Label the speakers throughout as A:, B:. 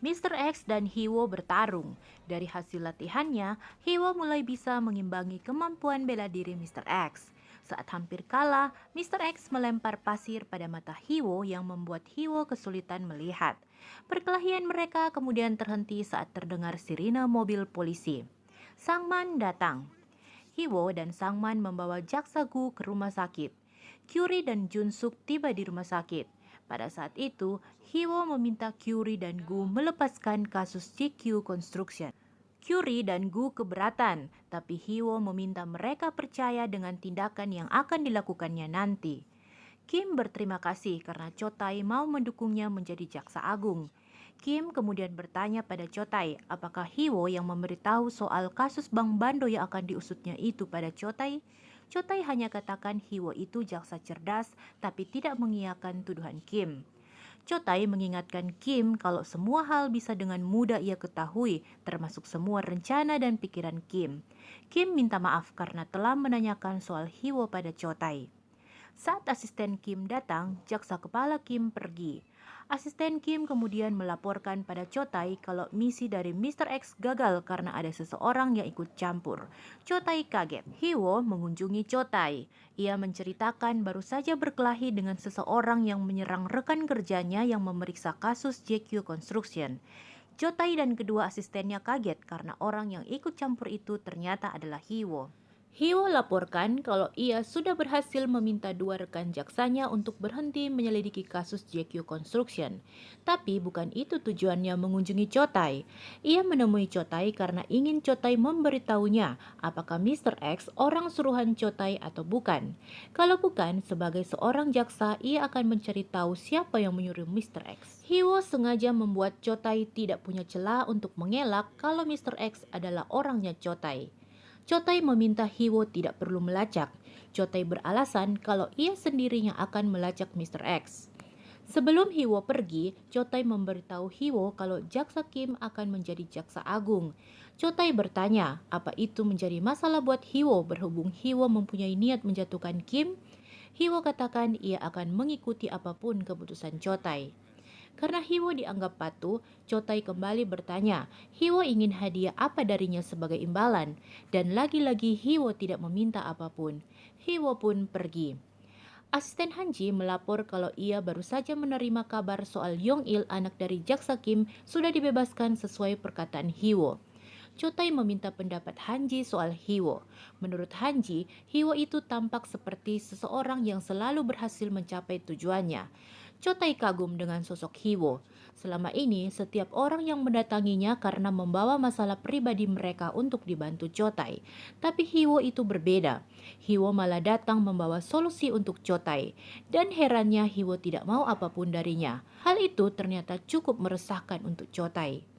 A: Mr. X dan Hiwo bertarung. Dari hasil latihannya, Hiwo mulai bisa mengimbangi kemampuan bela diri Mr. X. Saat hampir kalah, Mr. X melempar pasir pada mata Hiwo yang membuat Hiwo kesulitan melihat. Perkelahian mereka kemudian terhenti saat terdengar sirine mobil polisi. Sangman datang. Hiwo dan Sangman membawa Jaksa Gu ke rumah sakit. Kyuri dan Junsuk tiba di rumah sakit. Pada saat itu, Hiwo meminta Kyuri dan Gu melepaskan kasus JQ Construction. Kyuri dan Gu keberatan, tapi Hiwo meminta mereka percaya dengan tindakan yang akan dilakukannya nanti. Kim berterima kasih karena Chotai mau mendukungnya menjadi jaksa agung. Kim kemudian bertanya pada Chotai apakah Hiwo yang memberitahu soal kasus Bang Bando yang akan diusutnya itu pada Chotai. Chotai hanya katakan Hiwo itu jaksa cerdas tapi tidak mengiyakan tuduhan Kim. Chotai mengingatkan Kim kalau semua hal bisa dengan mudah ia ketahui, termasuk semua rencana dan pikiran Kim. Kim minta maaf karena telah menanyakan soal Hiwo pada Chotai. Saat asisten Kim datang, jaksa kepala Kim pergi. Asisten Kim kemudian melaporkan pada Chotai kalau misi dari Mr. X gagal karena ada seseorang yang ikut campur. Chotai kaget. Hiwo mengunjungi Chotai. Ia menceritakan baru saja berkelahi dengan seseorang yang menyerang rekan kerjanya yang memeriksa kasus JQ Construction. Chotai dan kedua asistennya kaget karena orang yang ikut campur itu ternyata adalah Hiwo. Hiwo laporkan kalau ia sudah berhasil meminta dua rekan jaksanya untuk berhenti menyelidiki kasus JQ Construction. Tapi bukan itu tujuannya mengunjungi Chotai. Ia menemui Chotai karena ingin Chotai memberitahunya apakah Mr. X orang suruhan Chotai atau bukan. Kalau bukan, sebagai seorang jaksa, ia akan mencari tahu siapa yang menyuruh Mr. X. Hiwo sengaja membuat Chotai tidak punya celah untuk mengelak kalau Mr. X adalah orangnya Chotai. Chotai meminta Hiwo tidak perlu melacak. Chotai beralasan kalau ia sendiri yang akan melacak Mr. X. Sebelum Hiwo pergi, Chotai memberitahu Hiwo kalau Jaksa Kim akan menjadi Jaksa Agung. Chotai bertanya, apa itu menjadi masalah buat Hiwo berhubung Hiwo mempunyai niat menjatuhkan Kim? Hiwo katakan ia akan mengikuti apapun keputusan Chotai. Karena Hiwo dianggap patuh, Chotai kembali bertanya, Hiwo ingin hadiah apa darinya sebagai imbalan, dan lagi-lagi Hiwo tidak meminta apapun. Hiwo pun pergi. Asisten Hanji melapor kalau ia baru saja menerima kabar soal Yong-il, anak dari Jaksa Kim, sudah dibebaskan sesuai perkataan Hiwo. Chotai meminta pendapat Hanji soal Hiwo. Menurut Hanji, Hiwo itu tampak seperti seseorang yang selalu berhasil mencapai tujuannya. Chotai kagum dengan sosok Hiwo. Selama ini, setiap orang yang mendatanginya karena membawa masalah pribadi mereka untuk dibantu Chotai. Tapi Hiwo itu berbeda. Hiwo malah datang membawa solusi untuk Chotai. Dan herannya Hiwo tidak mau apapun darinya. Hal itu ternyata cukup meresahkan untuk Chotai.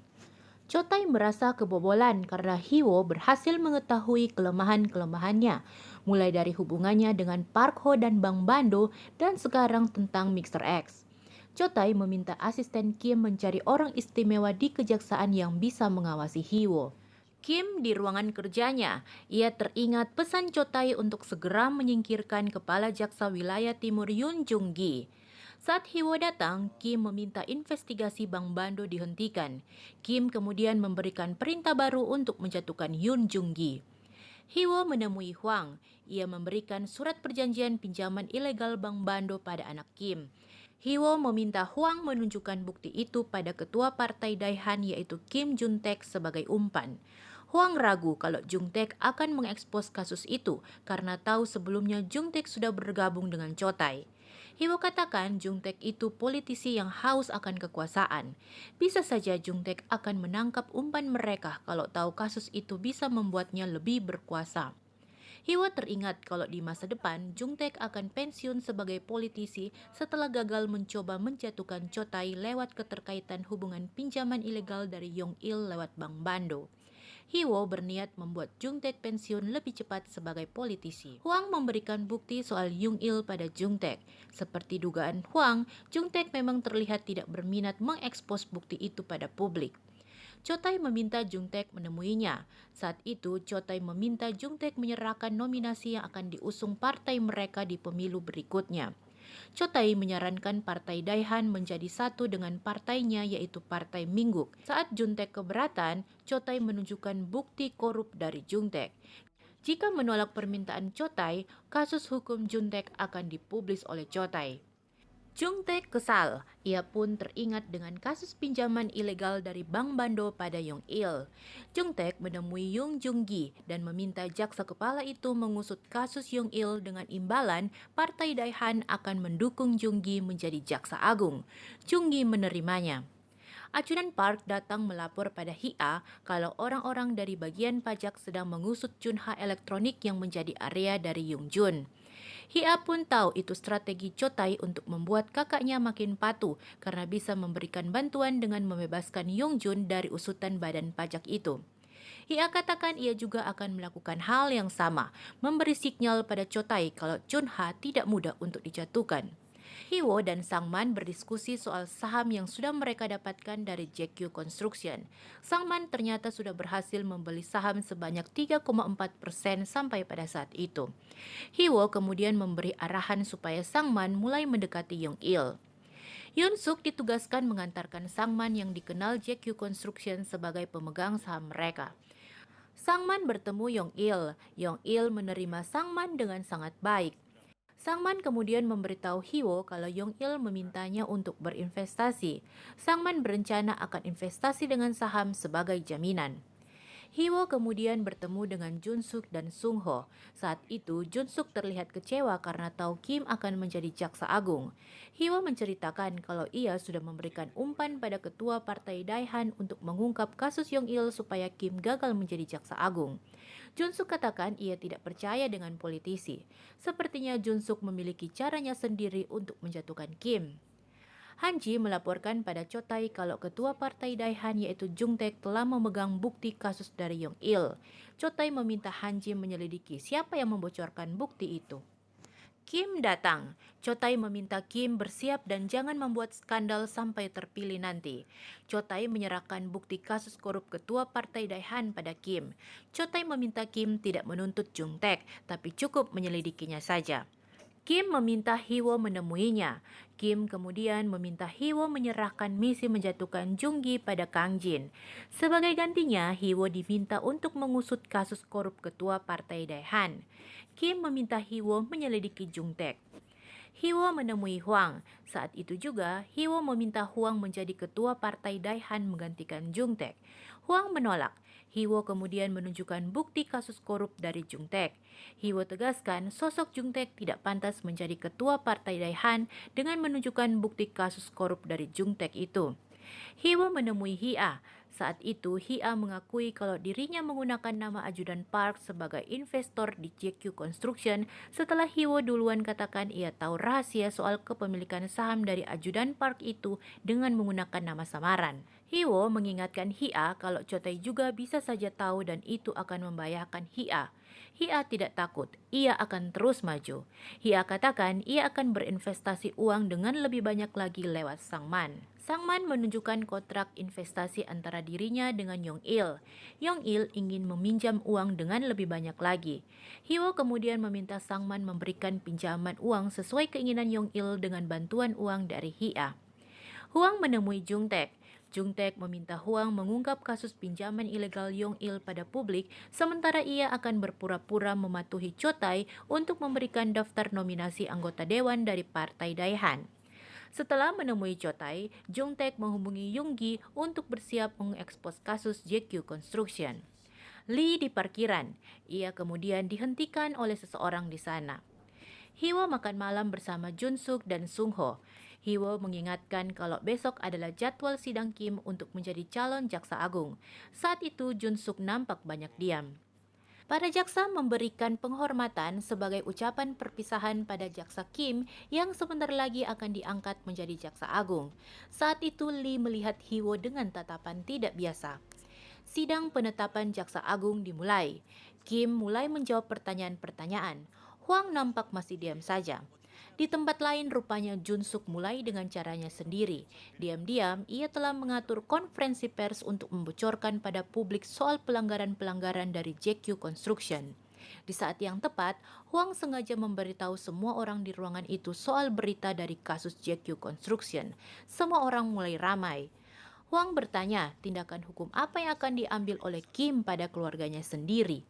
A: Chotai merasa kebobolan karena Hiwo berhasil mengetahui kelemahan-kelemahannya, mulai dari hubungannya dengan Park Ho dan Bang Bando, dan sekarang tentang Mr. X. Chotai meminta asisten Kim mencari orang istimewa di kejaksaan yang bisa mengawasi Hiwo. Kim di ruangan kerjanya, ia teringat pesan Chotai untuk segera menyingkirkan kepala jaksa wilayah timur Yun Jung Gi. Saat Hiwo datang, Kim meminta investigasi Bang Bando dihentikan. Kim kemudian memberikan perintah baru untuk menjatuhkan Yun Jung Gi. Hiwo menemui Huang. Ia memberikan surat perjanjian pinjaman ilegal Bang Bando pada anak Kim. Hiwo meminta Huang menunjukkan bukti itu pada ketua partai Daihan yaitu Kim Jun-taek sebagai umpan. Huang ragu kalau Jung-taek akan mengekspos kasus itu karena tahu sebelumnya Jung-taek sudah bergabung dengan Chotai. Hiwo katakan Jung-taek itu politisi yang haus akan kekuasaan. Bisa saja Jung-taek akan menangkap umpan mereka kalau tahu kasus itu bisa membuatnya lebih berkuasa. Hiwo teringat kalau di masa depan Jung-taek akan pensiun sebagai politisi setelah gagal mencoba menjatuhkan Chotai lewat keterkaitan hubungan pinjaman ilegal dari Yong-il lewat Bang Bando. Hiwo berniat membuat Jung-taek pensiun lebih cepat sebagai politisi. Huang memberikan bukti soal Yong-il pada Jung-taek. Seperti dugaan Huang, Jung-taek memang terlihat tidak berminat mengekspos bukti itu pada publik. Chotai meminta Jung-taek menemuinya. Saat itu, Chotai meminta Jung-taek menyerahkan nominasi yang akan diusung partai mereka di pemilu berikutnya. Cho Tae menyarankan Partai Daihan menjadi satu dengan partainya yaitu Partai Mingguk. Saat Juntek keberatan, Cho Tae menunjukkan bukti korup dari Juntek. Jika menolak permintaan Cho Tae, kasus hukum Juntek akan dipublis oleh Cho Tae. Jungtae kesal, ia pun teringat dengan kasus pinjaman ilegal dari Bank Bando pada Yong Il. Jungtae menemui Yoon Jung Gi dan meminta jaksa kepala itu mengusut kasus Yong Il dengan imbalan Partai Daihan akan mendukung Jung Gi menjadi jaksa agung. Jung Gi menerimanya. Ajudan Park datang melapor pada HIA kalau orang-orang dari bagian pajak sedang mengusut Junha elektronik yang menjadi area dari Yung Jun. Hia pun tahu itu strategi Cho Tae untuk membuat kakaknya makin patuh karena bisa memberikan bantuan dengan membebaskan Yong Jun dari usutan badan pajak itu. Hia katakan ia juga akan melakukan hal yang sama, memberi sinyal pada Cho Tae kalau Chun Ha tidak mudah untuk dijatuhkan. Hiwo dan Sangman berdiskusi soal saham yang sudah mereka dapatkan dari JQ Construction. Sangman ternyata sudah berhasil membeli saham sebanyak 3,4% sampai pada saat itu. Hiwo kemudian memberi arahan supaya Sangman mulai mendekati Yong Il. Yoon Suk ditugaskan mengantarkan Sangman yang dikenal JQ Construction sebagai pemegang saham mereka. Sangman bertemu Yong Il. Yong Il menerima Sangman dengan sangat baik. Sangman kemudian memberitahu Hiwo kalau Yong Il memintanya untuk berinvestasi. Sangman berencana akan investasi dengan saham sebagai jaminan. Hiwo kemudian bertemu dengan Jun Suk dan Sung Ho. Saat itu, Jun Suk terlihat kecewa karena tahu Kim akan menjadi jaksa agung. Hiwo menceritakan kalau ia sudah memberikan umpan pada ketua partai Daihan untuk mengungkap kasus Yong Il supaya Kim gagal menjadi jaksa agung. Jun Suk katakan ia tidak percaya dengan politisi. Sepertinya Jun Suk memiliki caranya sendiri untuk menjatuhkan Kim. Han Ji melaporkan pada Cho Tae kalau ketua partai Daihan yaitu Jung Taek telah memegang bukti kasus dari Yong Il. Cho Tae meminta Han Ji menyelidiki siapa yang membocorkan bukti itu. Kim datang. Cho Tae meminta Kim bersiap dan jangan membuat skandal sampai terpilih nanti. Cho Tae menyerahkan bukti kasus korup ketua partai Daihan pada Kim. Cho Tae meminta Kim tidak menuntut Jung Taek, tapi cukup menyelidikinya saja. Kim meminta Hiwo menemuinya. Kim kemudian meminta Hiwo menyerahkan misi menjatuhkan Jung Gi pada Kang Jin. Sebagai gantinya, Hiwo diminta untuk mengusut kasus korup ketua partai Daihan. Kim meminta Hiwo menyelidiki Jung Taek. Hiwo menemui Huang. Saat itu juga, Hiwo meminta Huang menjadi ketua partai Daihan menggantikan Jung Taek. Huang menolak. Hiwo kemudian menunjukkan bukti kasus korup dari Jung Taek. Hiwo tegaskan sosok Jung Taek tidak pantas menjadi ketua partai Daihan dengan menunjukkan bukti kasus korup dari Jung Taek itu. Hiwo menemui Hia. Saat itu, Hia mengakui kalau dirinya menggunakan nama ajudan Park sebagai investor di JQ Construction setelah Hiwo duluan katakan ia tahu rahasia soal kepemilikan saham dari ajudan Park itu dengan menggunakan nama samaran. Hiwo mengingatkan Hia kalau Cho Tae juga bisa saja tahu dan itu akan membahayakan Hia. Hia tidak takut, ia akan terus maju. Hia katakan ia akan berinvestasi uang dengan lebih banyak lagi lewat Sangman. Sangman menunjukkan kontrak investasi antara dirinya dengan Yong Il. Yong Il ingin meminjam uang dengan lebih banyak lagi. Hiwo kemudian meminta Sangman memberikan pinjaman uang sesuai keinginan Yong Il dengan bantuan uang dari Hia. Huang menemui Jung Taek. Jung Taek meminta Huang mengungkap kasus pinjaman ilegal Yong Il pada publik, sementara ia akan berpura-pura mematuhi Cho Tae untuk memberikan daftar nominasi anggota dewan dari Partai Daihan. Setelah menemui Cho Tae, Jung Taek menghubungi Yoon Gi untuk bersiap mengekspos kasus JQ Construction. Lee di parkiran. Ia kemudian dihentikan oleh seseorang di sana. Hiwo makan malam bersama Jun Suk dan Sung Ho. Hiwo mengingatkan kalau besok adalah jadwal sidang Kim untuk menjadi calon jaksa agung. Saat itu Jun Suk nampak banyak diam. Para jaksa memberikan penghormatan sebagai ucapan perpisahan pada jaksa Kim yang sebentar lagi akan diangkat menjadi jaksa agung. Saat itu Lee melihat Hiwo dengan tatapan tidak biasa. Sidang penetapan jaksa agung dimulai. Kim mulai menjawab pertanyaan-pertanyaan. Huang nampak masih diam saja. Di tempat lain rupanya Jun Suk mulai dengan caranya sendiri. Diam-diam ia telah mengatur konferensi pers untuk membocorkan pada publik soal pelanggaran-pelanggaran dari JQ Construction. Di saat yang tepat, Huang sengaja memberitahu semua orang di ruangan itu soal berita dari kasus JQ Construction. Semua orang mulai ramai. Huang bertanya tindakan hukum apa yang akan diambil oleh Kim pada keluarganya sendiri.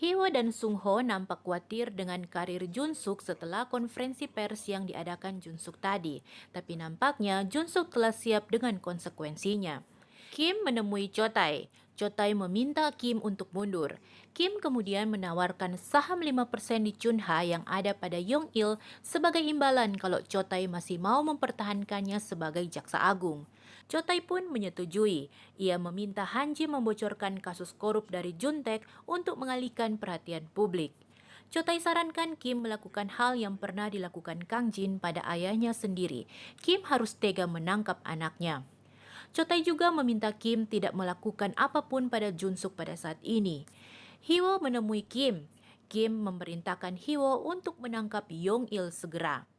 A: Hyo dan Sung Ho nampak khawatir dengan karir Jun Suk setelah konferensi pers yang diadakan Jun Suk tadi. Tapi nampaknya Jun Suk telah siap dengan konsekuensinya. Kim menemui Cho Tae. Cho Tae meminta Kim untuk mundur. Kim kemudian menawarkan saham 5% di Chunha yang ada pada Yong Il sebagai imbalan kalau Cho Tae masih mau mempertahankannya sebagai jaksa agung. Cho Tae pun menyetujui. Ia meminta Han Ji membocorkan kasus korup dari Juntek untuk mengalihkan perhatian publik. Cho Tae sarankan Kim melakukan hal yang pernah dilakukan Kang Jin pada ayahnya sendiri. Kim harus tega menangkap anaknya. Cho Tae juga meminta Kim tidak melakukan apapun pada Jun Suk pada saat ini. Hyo menemui Kim. Kim memerintahkan Hyo untuk menangkap Yong Il segera.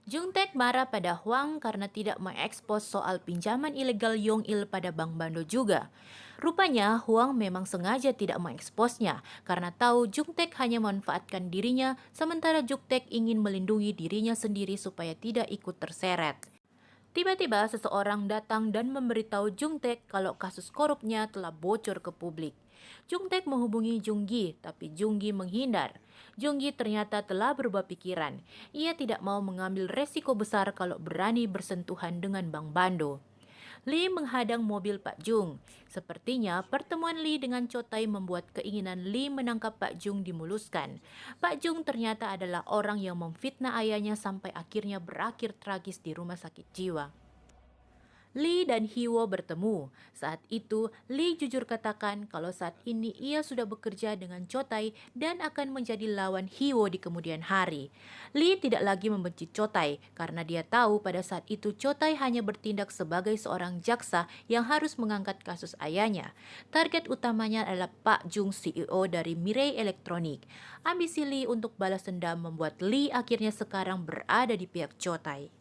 A: Jungtek marah pada Huang karena tidak mengekspos soal pinjaman ilegal Yong Il pada Bank Bando juga. Rupanya Huang memang sengaja tidak mengeksposnya karena tahu Jungtek hanya memanfaatkan dirinya sementara Jungtek ingin melindungi dirinya sendiri supaya tidak ikut terseret. Tiba-tiba seseorang datang dan memberitahu Jungtek kalau kasus korupnya telah bocor ke publik. Jungtek menghubungi Junggi, tapi Junggi menghindar. Junggi ternyata telah berubah pikiran. Ia tidak mau mengambil resiko besar kalau berani bersentuhan dengan Bang Bando. Lee menghadang mobil Pak Jung. Sepertinya pertemuan Lee dengan Cho Tae membuat keinginan Lee menangkap Pak Jung dimuluskan. Pak Jung ternyata adalah orang yang memfitnah ayahnya sampai akhirnya berakhir tragis di rumah sakit jiwa. Lee dan Hyo bertemu. Saat itu, Lee jujur katakan kalau saat ini ia sudah bekerja dengan Cho Tae dan akan menjadi lawan Hyo di kemudian hari. Lee tidak lagi membenci Cho Tae karena dia tahu pada saat itu Cho Tae hanya bertindak sebagai seorang jaksa yang harus mengangkat kasus ayahnya. Target utamanya adalah Pak Jung, CEO dari Mirai Elektronik. Ambisi Lee untuk balas dendam membuat Lee akhirnya sekarang berada di pihak Cho Tae.